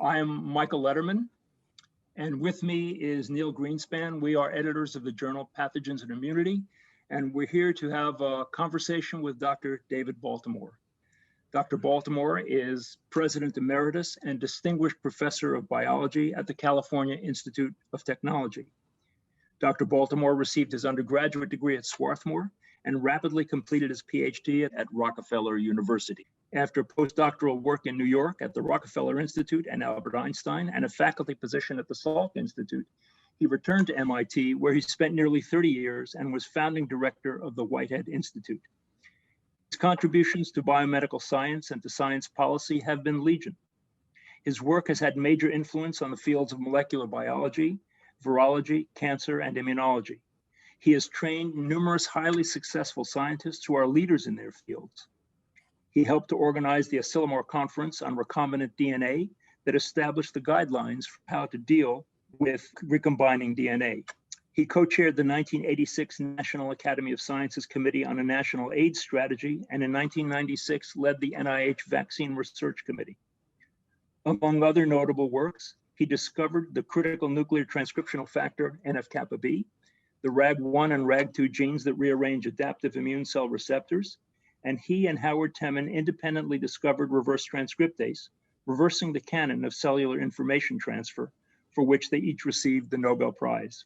I am Michael Letterman, and with me is Neil Greenspan. We are editors of the journal Pathogens and Immunity, and we're here to have a conversation with Dr. David Baltimore. Dr. Baltimore is President Emeritus and Distinguished Professor of Biology at the California Institute of Technology. Dr. Baltimore received his undergraduate degree at Swarthmore and rapidly completed his PhD at Rockefeller University. After postdoctoral work in New York at the Rockefeller Institute and Albert Einstein and a faculty position at the Salk Institute, he returned to MIT, where he spent nearly 30 years and was founding director of the Whitehead Institute. His contributions to biomedical science and to science policy have been legion. His work has had major influence on the fields of molecular biology, virology, cancer, and immunology. He has trained numerous highly successful scientists who are leaders in their fields. He helped to organize the Asilomar Conference on Recombinant DNA that established the guidelines for how to deal with recombining DNA. He co-chaired the 1986 National Academy of Sciences Committee on a National AIDS Strategy, and in 1996 led the NIH Vaccine Research Committee. Among other notable works, he discovered the critical nuclear transcriptional factor NF-kappa B, the RAG1 and RAG2 genes that rearrange adaptive immune cell receptors, and he and Howard Temin independently discovered reverse transcriptase, reversing the canon of cellular information transfer, for which they each received the Nobel Prize.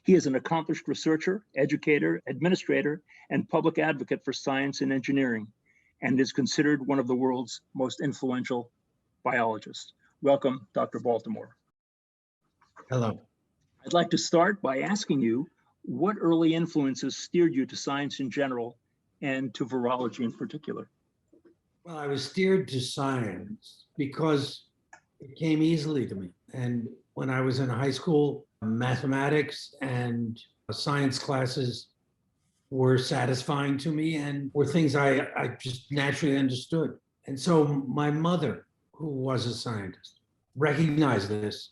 He is an accomplished researcher, educator, administrator, and public advocate for science and engineering, and is considered one of the world's most influential biologists. Welcome, Dr. Baltimore. Hello. I'd like to start by asking you what early influences steered you to science in general and to virology in particular? Well, I was steered to science because it came easily to me. And when I was in high school, mathematics and science classes were satisfying to me and were things I just naturally understood. And so my mother, who was a scientist, recognized this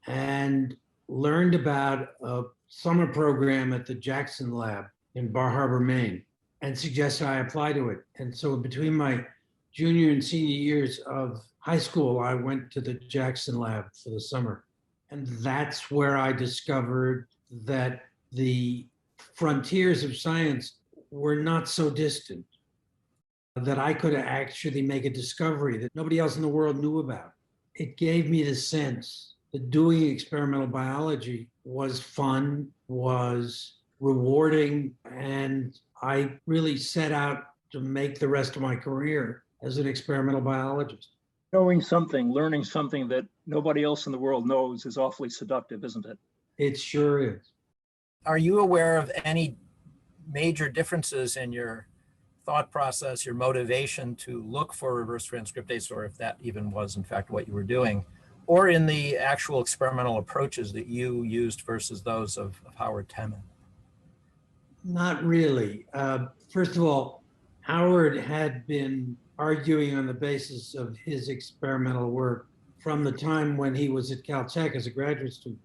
and learned about a summer program at the Jackson Lab in Bar Harbor, Maine, and suggested I apply to it. And so between my junior and senior years of high school, I went to the Jackson Lab for the summer. And that's where I discovered that the frontiers of science were not so distant, that I could actually make a discovery that nobody else in the world knew about. It gave me the sense that doing experimental biology was fun, was rewarding, and I really set out to make the rest of my career as an experimental biologist. Knowing something, learning something that nobody else in the world knows is awfully seductive, isn't it? It sure is. Are you aware of any major differences in your thought process, your motivation to look for reverse transcriptase, or if that even was in fact what you were doing, or in the actual experimental approaches that you used versus those of Howard Temin? Not really. First of all, Howard had been arguing on the basis of his experimental work from the time when he was at Caltech as a graduate student,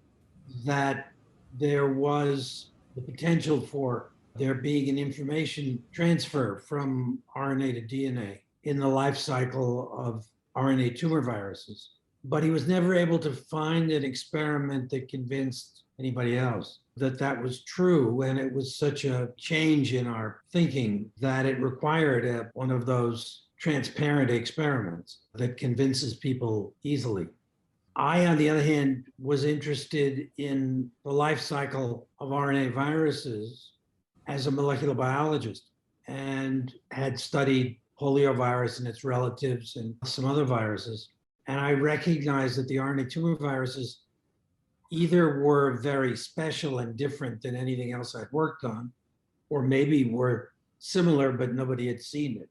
that there was the potential for there being an information transfer from RNA to DNA in the life cycle of RNA tumor viruses. But he was never able to find an experiment that convinced anybody else that that was true. And it was such a change in our thinking that it required one of those transparent experiments that convinces people easily. I, on the other hand, was interested in the life cycle of RNA viruses as a molecular biologist and had studied poliovirus and its relatives and some other viruses. And I recognized that the RNA tumor viruses either were very special and different than anything else I'd worked on, or maybe were similar, but nobody had seen it.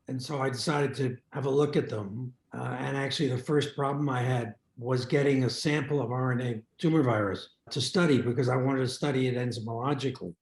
And so I decided to have a look at them. And actually the first problem I had was getting a sample of RNA tumor virus to study, because I wanted to study it enzymologically.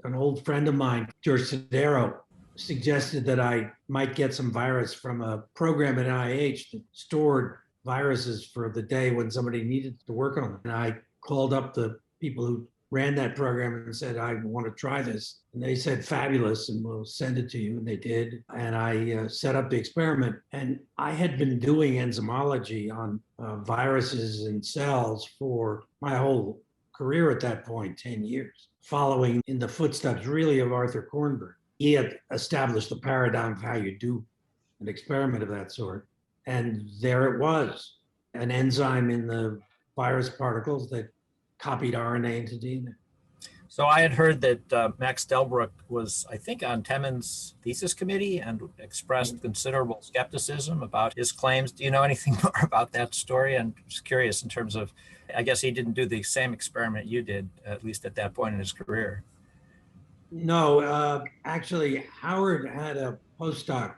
An old friend of mine, George Sodero, suggested that I might get some virus from a program at NIH that stored viruses for the day when somebody needed to work on them. And I called up the people who ran that program and said, I want to try this. And they said, fabulous, and we'll send it to you. And they did. And I set up the experiment. And I had been doing enzymology on viruses and cells for my whole career at that point, 10 years, following in the footsteps really of Arthur Kornberg. He had established the paradigm of how you do an experiment of that sort. And there it was, an enzyme in the virus particles that copied RNA into DNA. So I had heard that Max Delbruck was, I think, on Temin's thesis committee and expressed considerable skepticism about his claims. Do you know anything more about that story? I'm just curious in terms of, I guess he didn't do the same experiment you did, at least at that point in his career. No, actually, Howard had a postdoc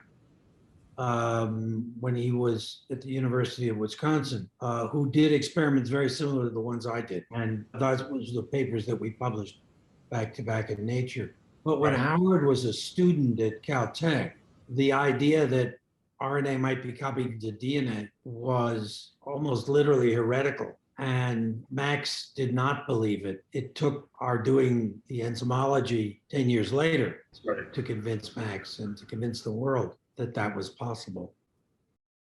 when he was at the University of Wisconsin, who did experiments very similar to the ones I did. And those were the papers that we published back to back in Nature. But when Howard was a student at Caltech, the idea that RNA might be copied into DNA was almost literally heretical. And Max did not believe it. It took our doing the enzymology 10 years later to convince Max and to convince the world that that was possible.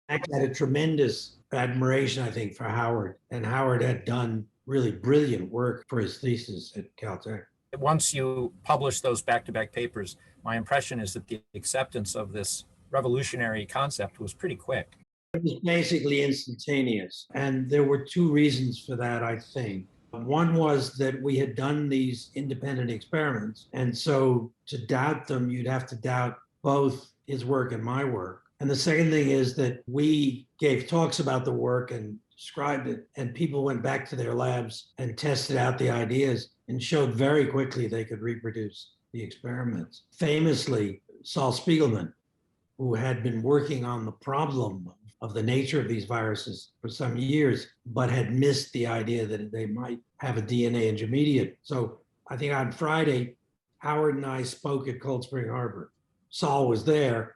Max had a tremendous admiration, I think, for Howard. And Howard had done really brilliant work for his thesis at Caltech. Once you publish those back-to-back papers, my impression is that the acceptance of this revolutionary concept was pretty quick. It was basically instantaneous. And there were two reasons for that, I think. One was that we had done these independent experiments. And so to doubt them, you'd have to doubt both his work and my work. And the second thing is that we gave talks about the work and described it, and people went back to their labs and tested out the ideas and showed very quickly they could reproduce the experiments. Famously, Saul Spiegelman, who had been working on the problem of the nature of these viruses for some years, but had missed the idea that they might have a DNA intermediate. So I think on Friday, Howard and I spoke at Cold Spring Harbor. Saul was there,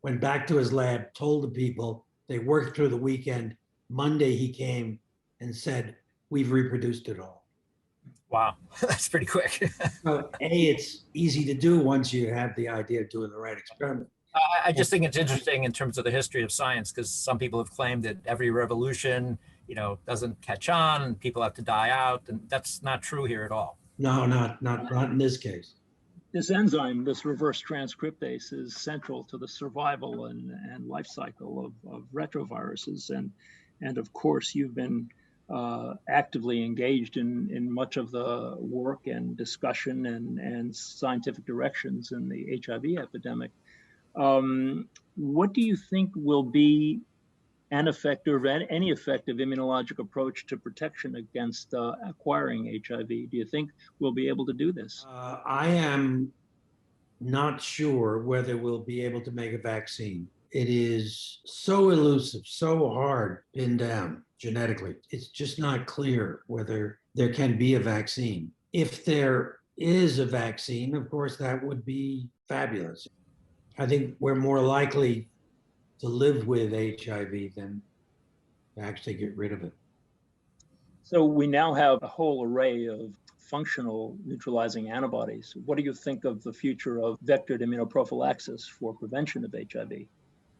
went back to his lab, told the people, they worked through the weekend. Monday he came and said, we've reproduced it all. Wow, that's pretty quick. So it's easy to do once you have the idea of doing the right experiment. I just think it's interesting in terms of the history of science, because some people have claimed that every revolution, doesn't catch on and people have to die out. And that's not true here at all. No, not in this case. This enzyme, this reverse transcriptase, is central to the survival and life cycle of retroviruses. And of course, you've been actively engaged in much of the work and discussion and scientific directions in the HIV epidemic. What do you think will be an effective, any effective immunologic approach to protection against acquiring HIV? Do you think we'll be able to do this? I am not sure whether we'll be able to make a vaccine. It is so elusive, so hard to pin down genetically. It's just not clear whether there can be a vaccine. If there is a vaccine, of course, that would be fabulous. I think we're more likely to live with HIV than to actually get rid of it. So we now have a whole array of functional neutralizing antibodies. What do you think of the future of vectored immunoprophylaxis for prevention of HIV?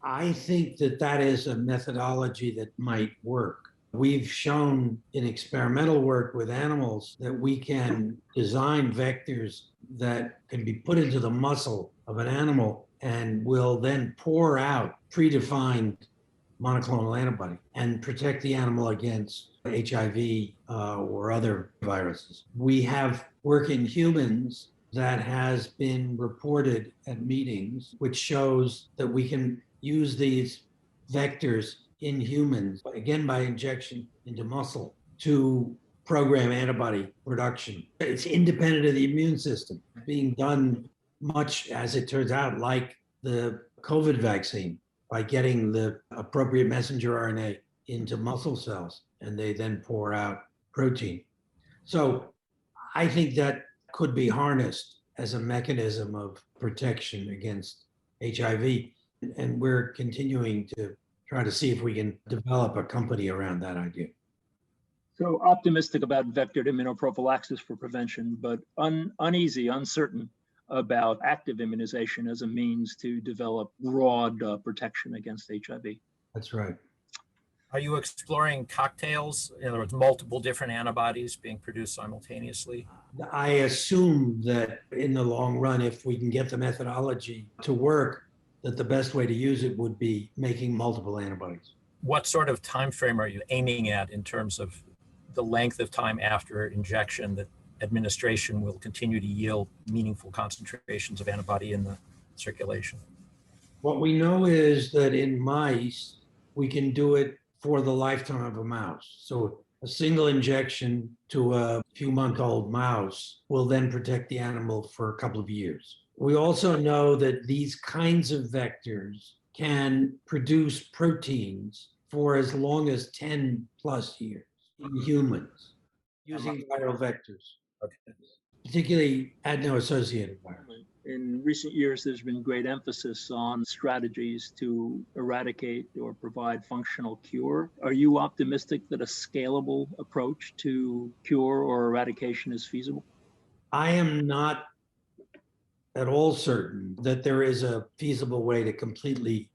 I think that is a methodology that might work. We've shown in experimental work with animals that we can design vectors that can be put into the muscle of an animal and will then pour out predefined monoclonal antibody and protect the animal against HIV or other viruses. We have work in humans that has been reported at meetings, which shows that we can use these vectors in humans, again by injection into muscle, to program antibody production. It's independent of the immune system, being done much, as it turns out, like the COVID vaccine, by getting the appropriate messenger RNA into muscle cells, and they then pour out protein. So I think that could be harnessed as a mechanism of protection against HIV. And we're continuing to try to see if we can develop a company around that idea. So optimistic about vectored immunoprophylaxis for prevention, but uneasy, uncertain about active immunization as a means to develop broad protection against HIV. That's right. Are you exploring cocktails? In other words, multiple different antibodies being produced simultaneously? I assume that in the long run, if we can get the methodology to work, that the best way to use it would be making multiple antibodies. What sort of time frame are you aiming at in terms of the length of time after injection that administration will continue to yield meaningful concentrations of antibody in the circulation? What we know is that in mice, we can do it for the lifetime of a mouse. So a single injection to a few-month-old mouse will then protect the animal for a couple of years. We also know that these kinds of vectors can produce proteins for as long as 10 plus years in humans using viral vectors, particularly adeno-associated virus. In recent years, there's been great emphasis on strategies to eradicate or provide functional cure. Are you optimistic that a scalable approach to cure or eradication is feasible? I am not at all certain that there is a feasible way to completely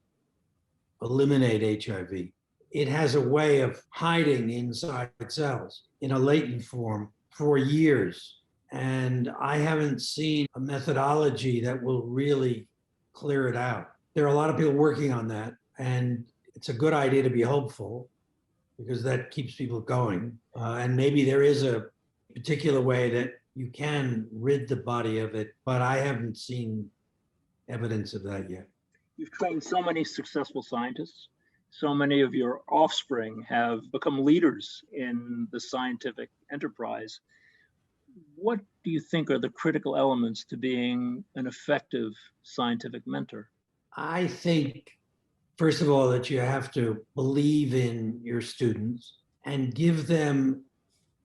eliminate HIV. It has a way of hiding inside cells in a latent form for years. And I haven't seen a methodology that will really clear it out. There are a lot of people working on that, and it's a good idea to be hopeful because that keeps people going. And maybe there is a particular way that you can rid the body of it, but I haven't seen evidence of that yet. You've trained so many successful scientists. So many of your offspring have become leaders in the scientific enterprise. What do you think are the critical elements to being an effective scientific mentor? I think, first of all, that you have to believe in your students and give them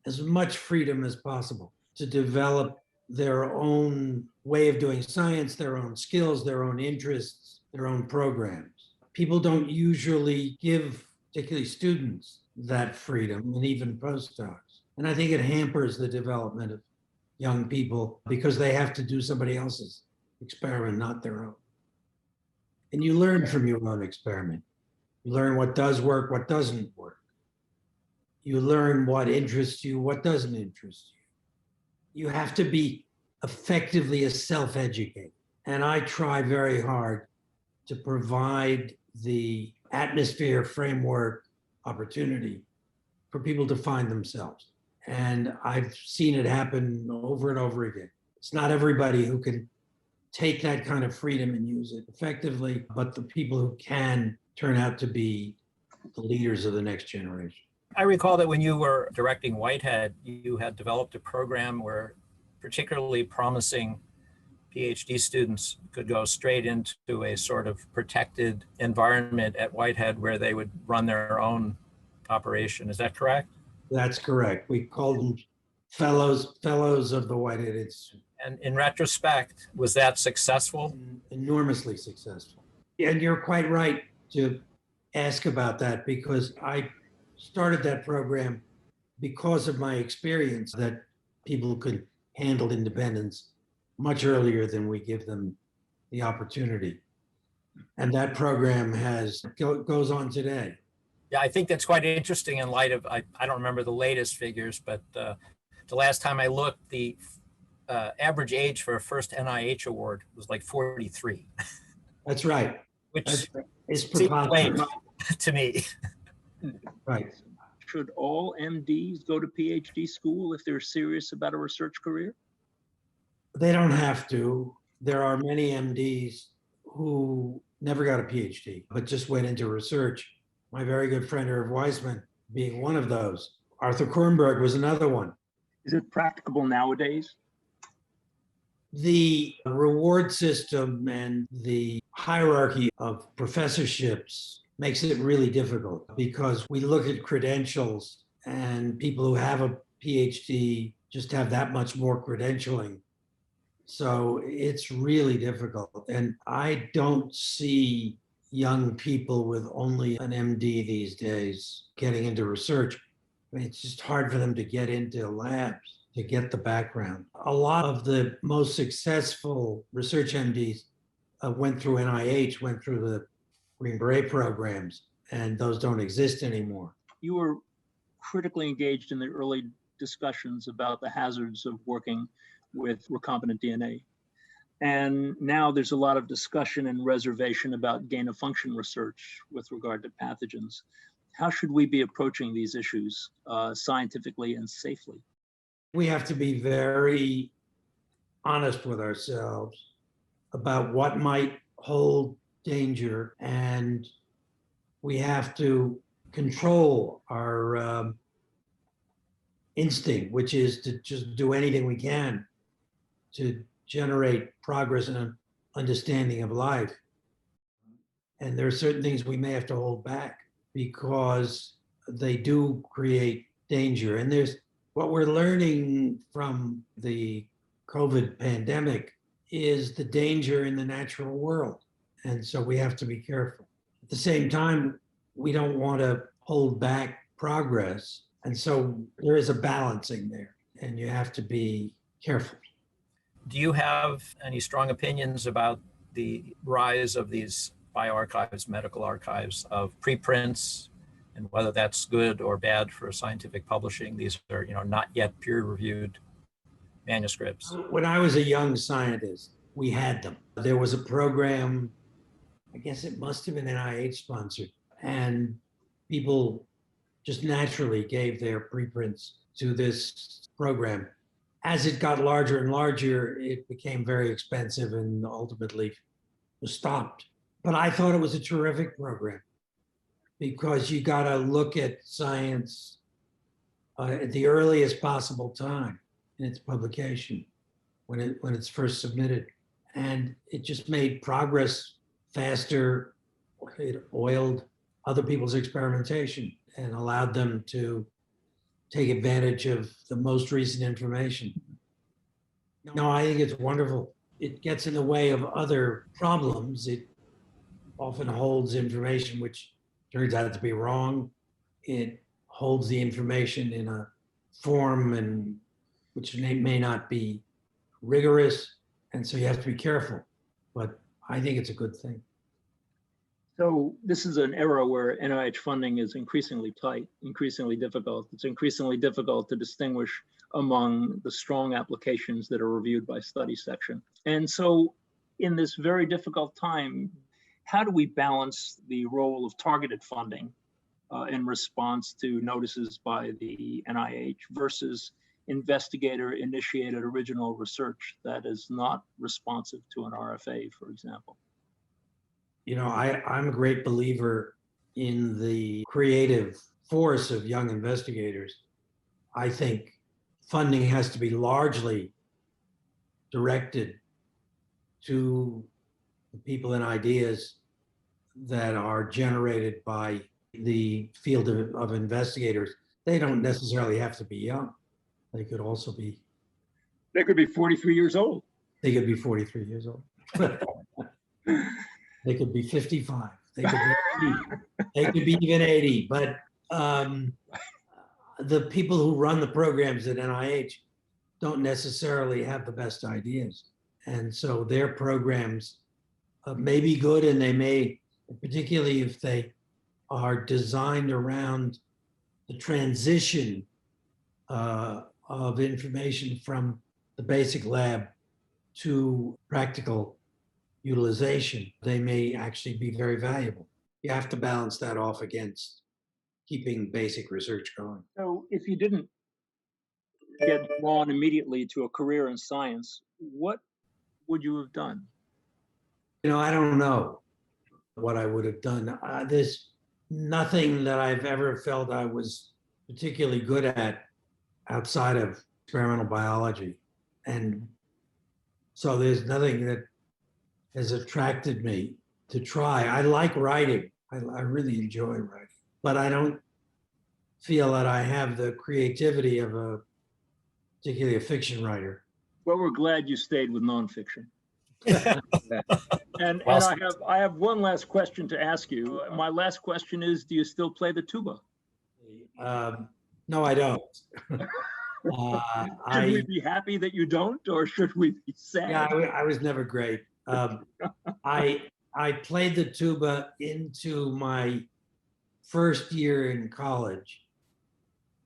as much freedom as possible to develop their own way of doing science, their own skills, their own interests, their own programs. People don't usually give, particularly students, that freedom, and even postdocs. And I think it hampers the development of young people because they have to do somebody else's experiment, not their own. And you learn from your own experiment. You learn what does work, what doesn't work. You learn what interests you, what doesn't interest you. You have to be effectively a self-educator. And I try very hard to provide the atmosphere, framework, opportunity for people to find themselves. And I've seen it happen over and over again. It's not everybody who can take that kind of freedom and use it effectively, but the people who can turn out to be the leaders of the next generation. I recall that when you were directing Whitehead, you had developed a program where particularly promising PhD students could go straight into a sort of protected environment at Whitehead where they would run their own operation. Is that correct? That's correct. We called them fellows of the Whitehead Institute. And in retrospect, was that successful? Enormously successful. And you're quite right to ask about that because I started that program because of my experience that people could handle independence much earlier than we give them the opportunity. And that program goes on today. Yeah, I think that's quite interesting in light of, I don't remember the latest figures, but the last time I looked, the average age for a first NIH award was like 43. That's right. Which is preposterous to me. Right. Should all MDs go to PhD school if they're serious about a research career? They don't have to. There are many MDs who never got a PhD, but just went into research. My very good friend, Irv Weissman, being one of those. Arthur Kornberg was another one. Is it practicable nowadays? The reward system and the hierarchy of professorships makes it really difficult because we look at credentials and people who have a PhD just have that much more credentialing. So it's really difficult. And I don't see young people with only an MD these days getting into research. I mean, it's just hard for them to get into labs to get the background. A lot of the most successful research MDs went through NIH, went through the Green Beret programs, and those don't exist anymore. You were critically engaged in the early discussions about the hazards of working with recombinant DNA. And now there's a lot of discussion and reservation about gain-of-function research with regard to pathogens. How should we be approaching these issues scientifically and safely? We have to be very honest with ourselves about what might hold danger, and we have to control our instinct, which is to just do anything we can to generate progress and an understanding of life. And there are certain things we may have to hold back because they do create danger. And there's what we're learning from the COVID pandemic is the danger in the natural world. And so we have to be careful. At the same time, we don't want to hold back progress. And so there is a balancing there, and you have to be careful. Do you have any strong opinions about the rise of these bioarchives, medical archives of preprints, and whether that's good or bad for scientific publishing? These are, not yet peer-reviewed manuscripts. When I was a young scientist, we had them. There was a program, I guess it must have been NIH sponsored, and people just naturally gave their preprints to this program. As it got larger and larger, it became very expensive and ultimately was stopped. But I thought it was a terrific program because you got to look at science at the earliest possible time in its publication, when it's first submitted. And it just made progress faster. It oiled other people's experimentation and allowed them to take advantage of the most recent information. No, I think it's wonderful. It gets in the way of other problems. It often holds information which turns out to be wrong. It holds the information in a form and which may not be rigorous. And so you have to be careful. But I think it's a good thing. So this is an era where NIH funding is increasingly tight, increasingly difficult. It's increasingly difficult to distinguish among the strong applications that are reviewed by study section. And so in this very difficult time, how do we balance the role of targeted funding in response to notices by the NIH versus investigator-initiated original research that is not responsive to an RFA, for example? I'm a great believer in the creative force of young investigators. I think funding has to be largely directed to the people and ideas that are generated by the field of investigators. They don't necessarily have to be young. They could also be. They could be 43 years old. They could be 43 years old. They could be 55. They could be 80. They could be even 80. But the people who run the programs at NIH don't necessarily have the best ideas. And so their programs may be good, and they may, particularly if they are designed around the transition of information from the basic lab to practical utilization, they may actually be very valuable. You have to balance that off against keeping basic research going. So if you didn't get drawn immediately to a career in science, what would you have done? I don't know what I would have done. There's nothing that I've ever felt I was particularly good at outside of experimental biology. And so there's nothing that has attracted me to try. I like writing. I really enjoy writing, but I don't feel that I have the creativity of particularly a fiction writer. Well, we're glad you stayed with nonfiction. And I have one last question to ask you. My last question is, do you still play the tuba? No, I don't. Should we be happy that you don't, or should we be sad? Yeah, I was never great. I played the tuba into my first year in college,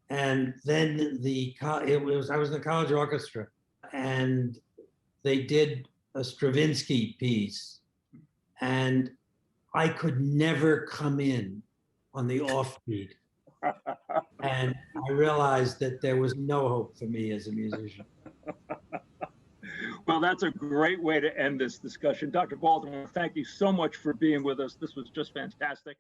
and then I was in the college orchestra, and they did a Stravinsky piece, and I could never come in on the offbeat. And I realized that there was no hope for me as a musician. Well, that's a great way to end this discussion. Dr. Baltimore, thank you so much for being with us. This was just fantastic.